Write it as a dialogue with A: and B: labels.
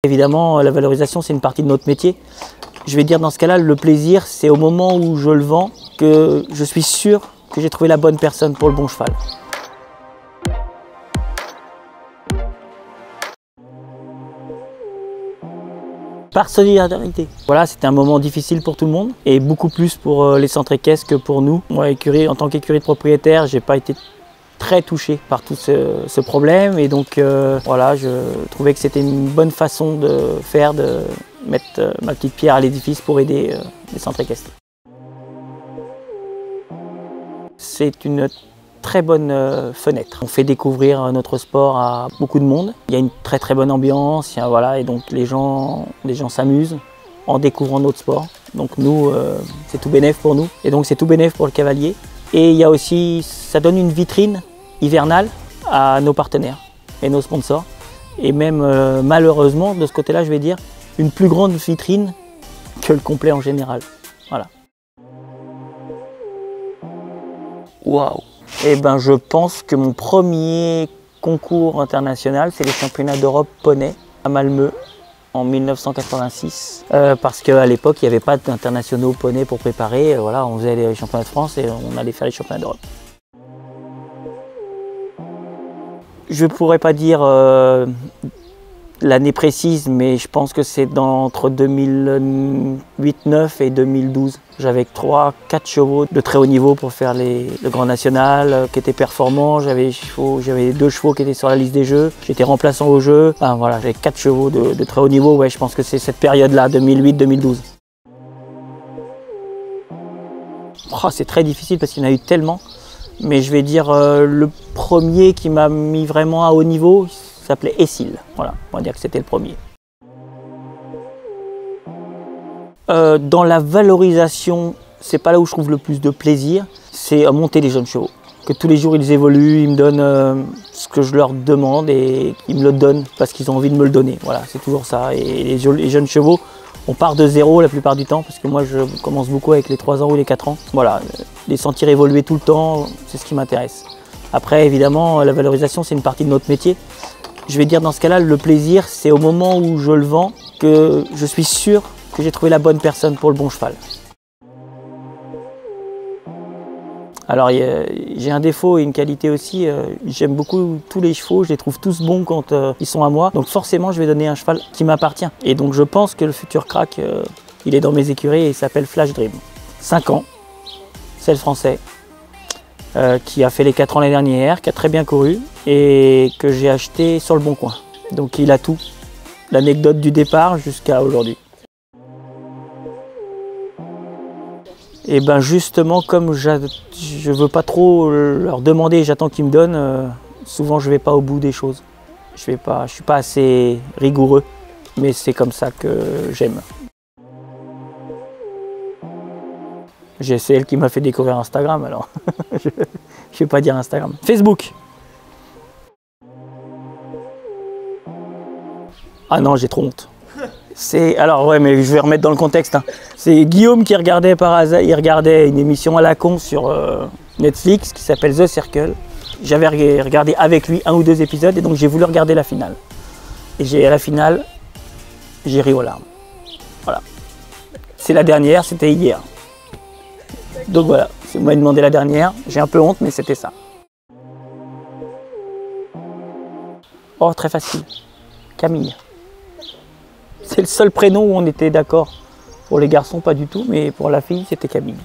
A: Évidemment, la valorisation, c'est une partie de notre métier. Je vais dire dans ce cas-là, le plaisir, c'est au moment où je le vends que je suis sûr que j'ai trouvé la bonne personne pour le bon cheval. Par solidarité. Voilà, c'était un moment difficile pour tout le monde et beaucoup plus pour les centres équestres que pour nous. Moi, écurie, en tant qu'écurie de propriétaire, j'ai pas été très touché par tout ce problème et donc voilà, je trouvais que c'était une bonne façon de faire, de mettre ma petite pierre à l'édifice pour aider les centres équestres. C'est une très bonne fenêtre. On fait découvrir notre sport à beaucoup de monde. Il y a une très bonne ambiance, voilà, et donc les gens s'amusent en découvrant notre sport. Donc nous, c'est tout bénef pour nous et donc c'est tout bénef pour le cavalier. Et il y a aussi, ça donne une vitrine hivernale à nos partenaires et nos sponsors. Et même malheureusement, de ce côté-là, je vais dire, une plus grande vitrine que le complet en général. Voilà. Waouh! Eh ben, je pense que mon premier concours international, c'est les championnats d'Europe poney à Malmö en 1986. Parce qu'à l'époque, il n'y avait pas d'internationaux poney pour préparer. Voilà, on faisait les championnats de France et on allait faire les championnats d'Europe. Je ne pourrais pas dire l'année précise, mais je pense que c'est entre 2008-9 et 2012. J'avais 3-4 chevaux de très haut niveau pour faire le Grand National, qui étaient performants. J'avais 2 chevaux qui étaient sur la liste des jeux. J'étais remplaçant au jeu. Enfin, voilà, j'avais 4 chevaux de très haut niveau. Ouais, je pense que c'est cette période-là, 2008-2012. Oh, c'est très difficile parce qu'il y en a eu tellement. Mais je vais dire le premier qui m'a mis vraiment à haut niveau, s'appelait Essil. Voilà, on va dire que c'était le premier. Dans la valorisation, c'est pas là où je trouve le plus de plaisir, c'est à monter les jeunes chevaux. Que tous les jours ils évoluent, ils me donnent ce que je leur demande et ils me le donnent parce qu'ils ont envie de me le donner. Voilà, c'est toujours ça. Et les jeunes chevaux, on part de zéro la plupart du temps parce que moi je commence beaucoup avec les 3 ans ou les 4 ans. Voilà, les sentir évoluer tout le temps, c'est ce qui m'intéresse. Après évidemment, la valorisation c'est une partie de notre métier. Je vais dire dans ce cas-là, le plaisir, c'est au moment où je le vends que je suis sûr que j'ai trouvé la bonne personne pour le bon cheval. Alors j'ai un défaut et une qualité aussi, j'aime beaucoup tous les chevaux, je les trouve tous bons quand ils sont à moi. Donc forcément, je vais donner un cheval qui m'appartient. Et donc je pense que le futur crack, il est dans mes écuries et il s'appelle Flash Dream. 5 ans, c'est le français. Qui a fait les 4 ans l'année dernière, qui a très bien couru et que j'ai acheté sur le bon coin. Donc il a tout, l'anecdote du départ jusqu'à aujourd'hui. Et ben justement, comme je ne veux pas trop leur demander, j'attends qu'ils me donnent, souvent je ne vais pas au bout des choses. Je ne suis pas assez rigoureux, mais c'est comme ça que j'aime. C'est elle qui m'a fait découvrir Instagram, alors je ne vais pas dire Instagram. Facebook. Ah non, j'ai trop honte. Alors ouais, mais je vais remettre dans le contexte. Hein. C'est Guillaume qui regardait par hasard, il regardait une émission à la con sur Netflix qui s'appelle The Circle. J'avais regardé avec lui 1 ou 2 épisodes et donc j'ai voulu regarder la finale. Et à la finale, j'ai ri aux larmes. Voilà. C'est la dernière, c'était hier. Donc voilà, c'est moi qui ai demandé la dernière. J'ai un peu honte, mais c'était ça. Oh, très facile. Camille. C'est le seul prénom où on était d'accord. Pour les garçons, pas du tout, mais pour la fille, c'était Camille.